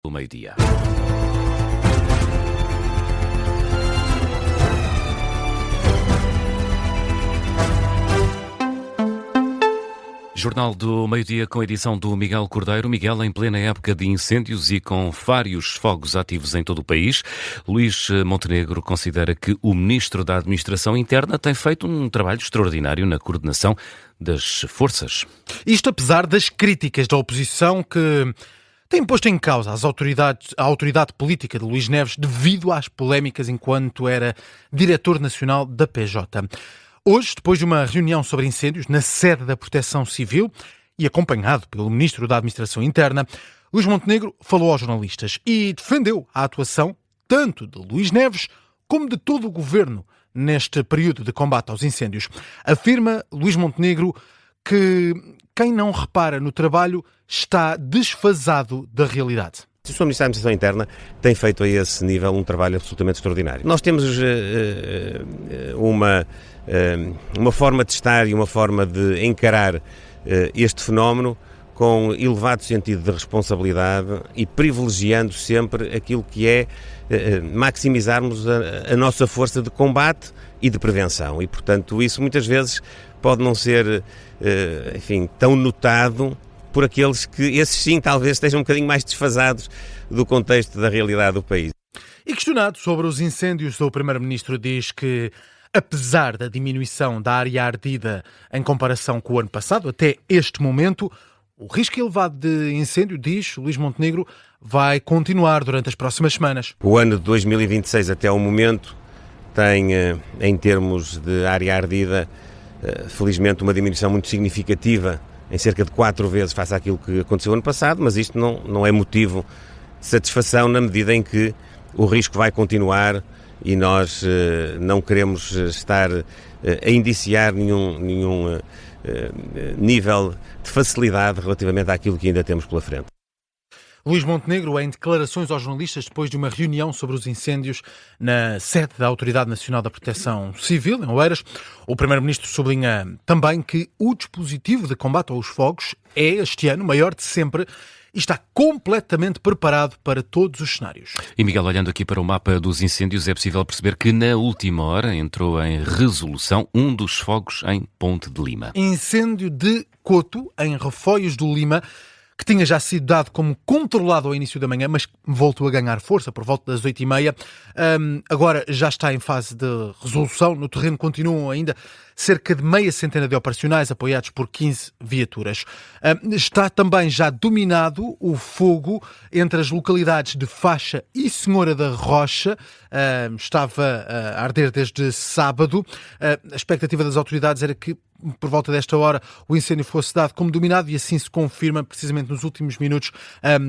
Do meio-dia. Jornal do Meio-Dia com a edição do Miguel Cordeiro. Miguel, em plena época de incêndios e com vários fogos ativos em todo o país, Luís Montenegro considera que o Ministro da Administração Interna tem feito um trabalho extraordinário na coordenação das forças. Isto apesar das críticas da oposição que tem posto em causa a autoridade política de Luís Neves devido às polémicas enquanto era diretor nacional da PJ. Hoje, depois de uma reunião sobre incêndios na sede da Proteção Civil e acompanhado pelo Ministro da Administração Interna, Luís Montenegro falou aos jornalistas e defendeu a atuação tanto de Luís Neves como de todo o Governo neste período de combate aos incêndios. Afirma Luís Montenegro que quem não repara no trabalho está desfasado da realidade. O Sr. Ministro da Administração Interna tem feito a esse nível um trabalho absolutamente extraordinário. Nós temos uma forma de estar e uma forma de encarar este fenómeno com elevado sentido de responsabilidade e privilegiando sempre aquilo que é maximizarmos a nossa força de combate e de prevenção. E, portanto, isso muitas vezes pode não ser, tão notado por aqueles que, esses sim, talvez estejam um bocadinho mais desfasados do contexto da realidade do país. E questionado sobre os incêndios, o Primeiro-Ministro diz que, apesar da diminuição da área ardida em comparação com o ano passado, até este momento, o risco elevado de incêndio, diz Luís Montenegro, vai continuar durante as próximas semanas. O ano de 2026 até o momento tem, em termos de área ardida, felizmente uma diminuição muito significativa, em cerca de 4 vezes face àquilo que aconteceu ano passado, mas isto não é motivo de satisfação na medida em que o risco vai continuar e nós não queremos estar a indiciar nenhum nível de facilidade relativamente àquilo que ainda temos pela frente. Luís Montenegro, em declarações aos jornalistas depois de uma reunião sobre os incêndios na sede da Autoridade Nacional da Proteção Civil, em Oeiras, o Primeiro-Ministro sublinha também que o dispositivo de combate aos fogos é, este ano, o maior de sempre e está completamente preparado para todos os cenários. E Miguel, olhando aqui para o mapa dos incêndios, é possível perceber que na última hora entrou em resolução um dos fogos em Ponte de Lima. Incêndio de Coto, em Refoios do Lima, que tinha já sido dado como controlado ao início da manhã, mas voltou a ganhar força por volta das 8h30. Agora já está em fase de resolução. No terreno continuam ainda cerca de meia centena de operacionais, apoiados por 15 viaturas. Está também já dominado o fogo entre as localidades de Faixa e Senhora da Rocha. Estava a arder desde sábado. A expectativa das autoridades era que, por volta desta hora, o incêndio fosse dado como dominado e assim se confirma, precisamente nos últimos minutos,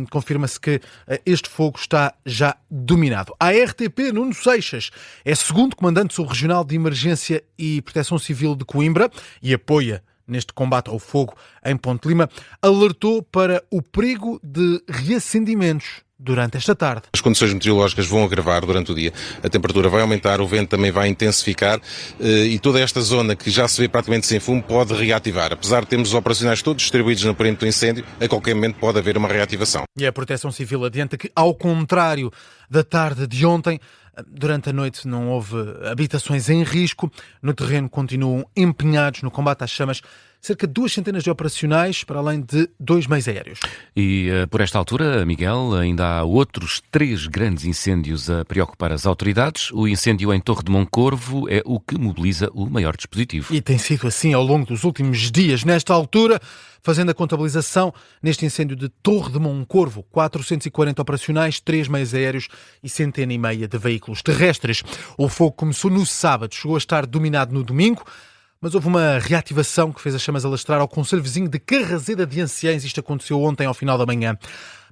confirma-se que este fogo está já dominado. A RTP, Nuno Seixas, é segundo comandante subregional de Emergência e Proteção Civil de Coimbra e apoia neste combate ao fogo em Ponte Lima, alertou para o perigo de reacendimentos durante esta tarde. As condições meteorológicas vão agravar durante o dia, a temperatura vai aumentar, o vento também vai intensificar e toda esta zona que já se vê praticamente sem fumo pode reativar. Apesar de termos os operacionais todos distribuídos na frente do incêndio, a qualquer momento pode haver uma reativação. E a Proteção Civil adianta que, ao contrário da tarde de ontem, durante a noite não houve habitações em risco. No terreno continuam empenhados no combate às chamas cerca de 2 centenas de operacionais, para além de 2 meios aéreos. E por esta altura, Miguel, ainda há outros 3 grandes incêndios a preocupar as autoridades. O incêndio em Torre de Moncorvo é o que mobiliza o maior dispositivo. E tem sido assim ao longo dos últimos dias. Nesta altura, fazendo a contabilização, neste incêndio de Torre de Moncorvo, 440 operacionais, 3 meios aéreos e 150 de veículos terrestres. O fogo começou no sábado, chegou a estar dominado no domingo, mas houve uma reativação que fez as chamas alastrar ao concelho vizinho de Carraseda de Anciães. Isto aconteceu ontem ao final da manhã.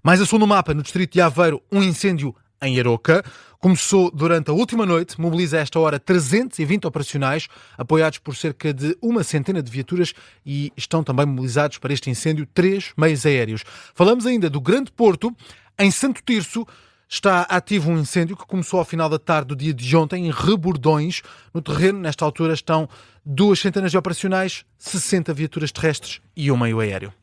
Mais a sul no mapa, no distrito de Aveiro, um incêndio em Aroca. Começou durante a última noite, mobiliza a esta hora 320 operacionais, apoiados por cerca de 100 de viaturas e estão também mobilizados para este incêndio 3 meios aéreos. Falamos ainda do Grande Porto, em Santo Tirso. Está ativo um incêndio que começou ao final da tarde do dia de ontem em Rebordões. No terreno, nesta altura, estão 2 centenas de operacionais, 60 viaturas terrestres e um meio aéreo.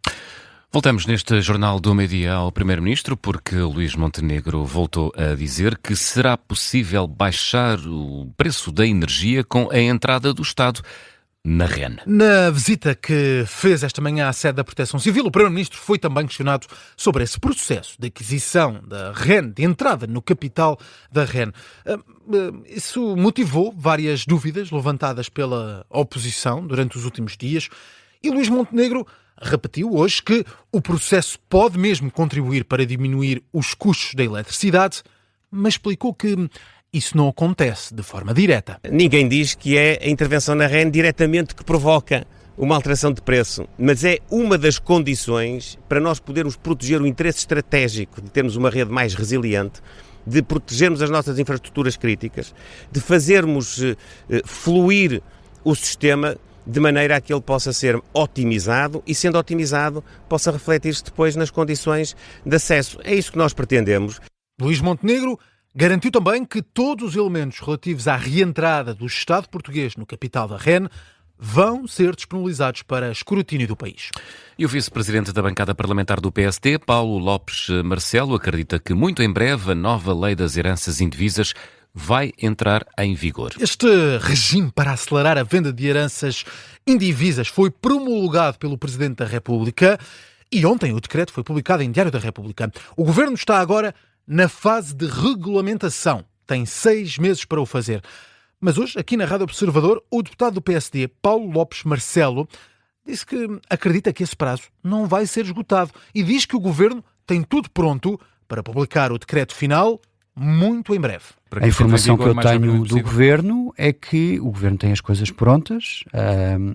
Voltamos neste Jornal do Meio-Dia ao Primeiro-Ministro, porque Luís Montenegro voltou a dizer que será possível baixar o preço da energia com a entrada do Estado na REN. Na visita que fez esta manhã à sede da Proteção Civil, o Primeiro-Ministro foi também questionado sobre esse processo de aquisição da REN, de entrada no capital da REN. Isso motivou várias dúvidas levantadas pela oposição durante os últimos dias e Luís Montenegro repetiu hoje que o processo pode mesmo contribuir para diminuir os custos da eletricidade, mas explicou que isso não acontece de forma direta. Ninguém diz que é a intervenção na REN diretamente que provoca uma alteração de preço, mas é uma das condições para nós podermos proteger o interesse estratégico de termos uma rede mais resiliente, de protegermos as nossas infraestruturas críticas, de fazermos fluir o sistema de maneira a que ele possa ser otimizado e, sendo otimizado, possa refletir-se depois nas condições de acesso. É isso que nós pretendemos. Luís Montenegro garantiu também que todos os elementos relativos à reentrada do Estado português no capital da REN vão ser disponibilizados para escrutínio do país. E o vice-presidente da bancada parlamentar do PSD, Paulo Lopes Marcelo, acredita que muito em breve a nova lei das heranças indivisas vai entrar em vigor. Este regime para acelerar a venda de heranças indivisas foi promulgado pelo Presidente da República e ontem o decreto foi publicado em Diário da República. O Governo está agora na fase de regulamentação. Tem 6 meses para o fazer. Mas hoje, aqui na Rádio Observador, o deputado do PSD, Paulo Lopes Marcelo, disse que acredita que esse prazo não vai ser esgotado e diz que o Governo tem tudo pronto para publicar o decreto final muito em breve. A informação que eu tenho do Governo é que o Governo tem as coisas prontas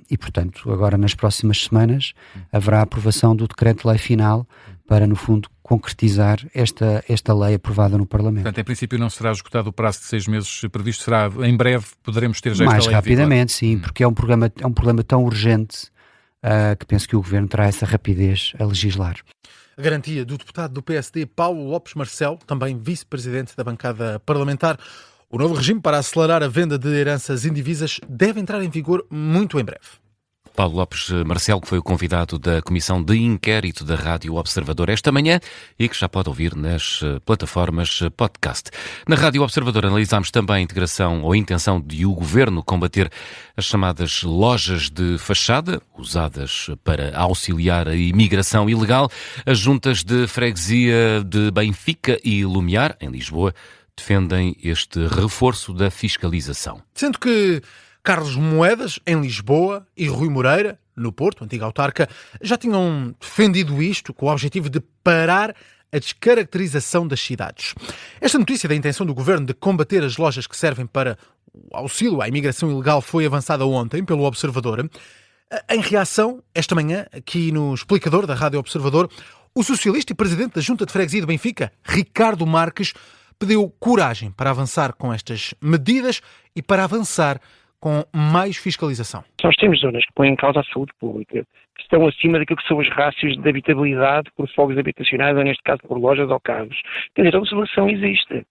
e, portanto, agora nas próximas semanas haverá a aprovação do decreto-lei final para, no fundo, concretizar esta lei aprovada no Parlamento. Portanto, em princípio não será esgotado o prazo de 6 meses previsto, será em breve, poderemos ter já esta lei. Mais rapidamente, sim, porque é um problema tão urgente que penso que o Governo terá essa rapidez a legislar. A garantia do deputado do PSD, Paulo Lopes Marcelo, também vice-presidente da bancada parlamentar. O novo regime para acelerar a venda de heranças indivisas deve entrar em vigor muito em breve. Paulo Lopes Marcelo, que foi o convidado da Comissão de Inquérito da Rádio Observador esta manhã e que já pode ouvir nas plataformas podcast. Na Rádio Observador analisámos também a integração ou a intenção de o Governo combater as chamadas lojas de fachada, usadas para auxiliar a imigração ilegal. As juntas de freguesia de Benfica e Lumiar, em Lisboa, defendem este reforço da fiscalização. Sendo que Carlos Moedas, em Lisboa, e Rui Moreira, no Porto, antigo autarca, já tinham defendido isto com o objetivo de parar a descaracterização das cidades. Esta notícia da intenção do Governo de combater as lojas que servem para o auxílio à imigração ilegal foi avançada ontem pelo Observador. Em reação, esta manhã, aqui no explicador da Rádio Observador, o socialista e presidente da Junta de Freguesia de Benfica, Ricardo Marques, pediu coragem para avançar com estas medidas e para avançar com mais fiscalização. Nós temos zonas que põem em causa a saúde pública, que estão acima daquilo que são os rácios de habitabilidade por fogos habitacionais, ou neste caso por lojas ou carros. Quer dizer, a legislação existe.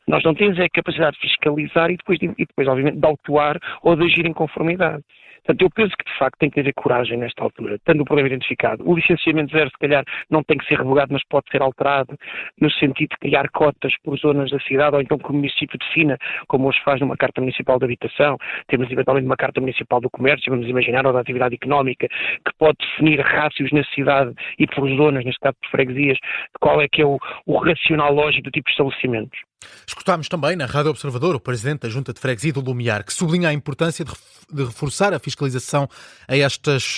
Nós não temos a capacidade de fiscalizar e depois obviamente, de autuar ou de agir em conformidade. Portanto, eu penso que, de facto, tem que haver coragem nesta altura, tendo o problema identificado. O licenciamento zero, se calhar, não tem que ser revogado, mas pode ser alterado no sentido de criar cotas por zonas da cidade, ou então que o município defina, como hoje faz numa Carta Municipal de Habitação. Temos, eventualmente, uma Carta Municipal do Comércio, vamos imaginar, ou da atividade económica, que pode definir rácios na cidade e por zonas, neste caso por freguesias, qual é que é o racional lógico do tipo de estabelecimentos. Escutámos também na Rádio Observador o presidente da Junta de Freguesia do Lumiar, que sublinha a importância de reforçar a fiscalização a estas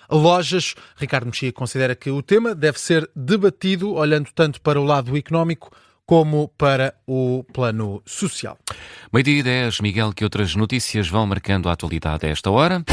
lojas. Ricardo Mexia considera que o tema deve ser debatido olhando tanto para o lado económico como para o plano social. 12h10, Miguel, que outras notícias vão marcando a atualidade a esta hora?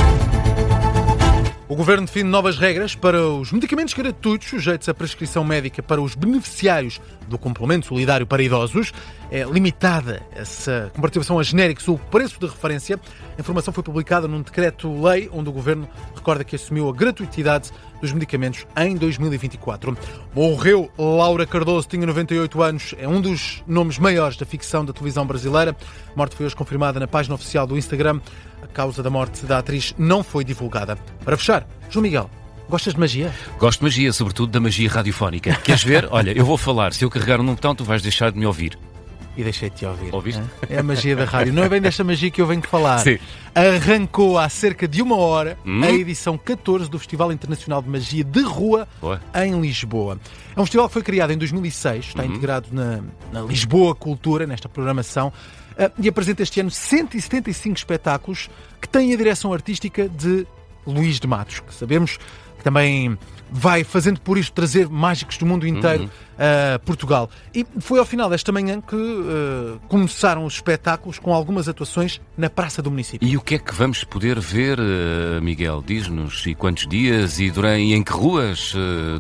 O Governo define novas regras para os medicamentos gratuitos sujeitos à prescrição médica para os beneficiários do complemento solidário para idosos. É limitada essa comparticipação a genéricos ou preço de referência. A informação foi publicada num decreto-lei onde o Governo recorda que assumiu a gratuitidade dos medicamentos em 2024. Morreu Laura Cardoso, tinha 98 anos, é um dos nomes maiores da ficção da televisão brasileira. A morte foi hoje confirmada na página oficial do Instagram. A causa da morte da atriz não foi divulgada. Para fechar, João Miguel, Gostas de magia? Gosto de magia, sobretudo da magia radiofónica. Queres ver? Olha, eu vou falar. Se eu carregar num botão, tu vais deixar de me ouvir. E deixei-te ouvir. Ouviste? É a magia da rádio. Não é bem desta magia que eu venho falar. Sim. Arrancou há cerca de 1 hora a edição 14 do Festival Internacional de Magia de Rua em Lisboa. É um festival que foi criado em 2006, está integrado na Lisboa Cultura, nesta programação, e apresenta este ano 175 espetáculos que têm a direção artística de Luís de Matos, que sabemos que também vai fazendo por isto trazer mágicos do mundo inteiro a Portugal. E foi ao final desta manhã que começaram os espetáculos com algumas atuações na Praça do Município. E o que é que vamos poder ver, Miguel? Diz-nos, e quantos dias e em que ruas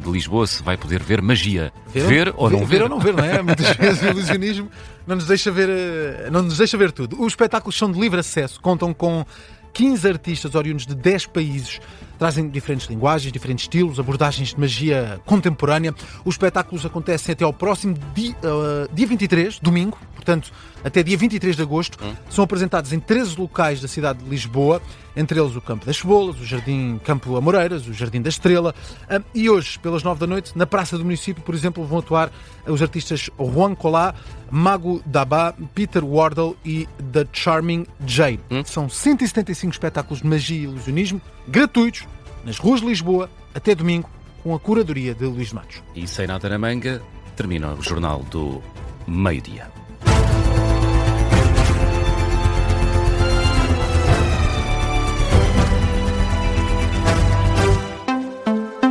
de Lisboa se vai poder ver magia? Ver ou não ver? Ver ou não ver, não é? Muitas vezes o ilusionismo não nos deixa ver tudo. Os espetáculos são de livre acesso, contam com 15 artistas oriundos de 10 países, trazem diferentes linguagens, diferentes estilos, abordagens de magia contemporânea. Os espetáculos acontecem até ao próximo dia 23, domingo, portanto, até dia 23 de agosto. São apresentados em 13 locais da cidade de Lisboa, entre eles o Campo das Cebolas, o Jardim Campo Amoreiras, o Jardim da Estrela. E hoje, pelas 9 da noite, na Praça do Município, por exemplo, vão atuar os artistas Juan Colá, Mago Dabá, Peter Wardle e The Charming Jay. São 175 espetáculos de magia e ilusionismo, gratuitos, nas ruas de Lisboa, até domingo, com a curadoria de Luís de Matos. E sem nada na manga, termina o Jornal do Meio-Dia.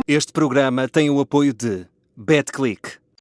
Este programa tem o apoio de BetClick.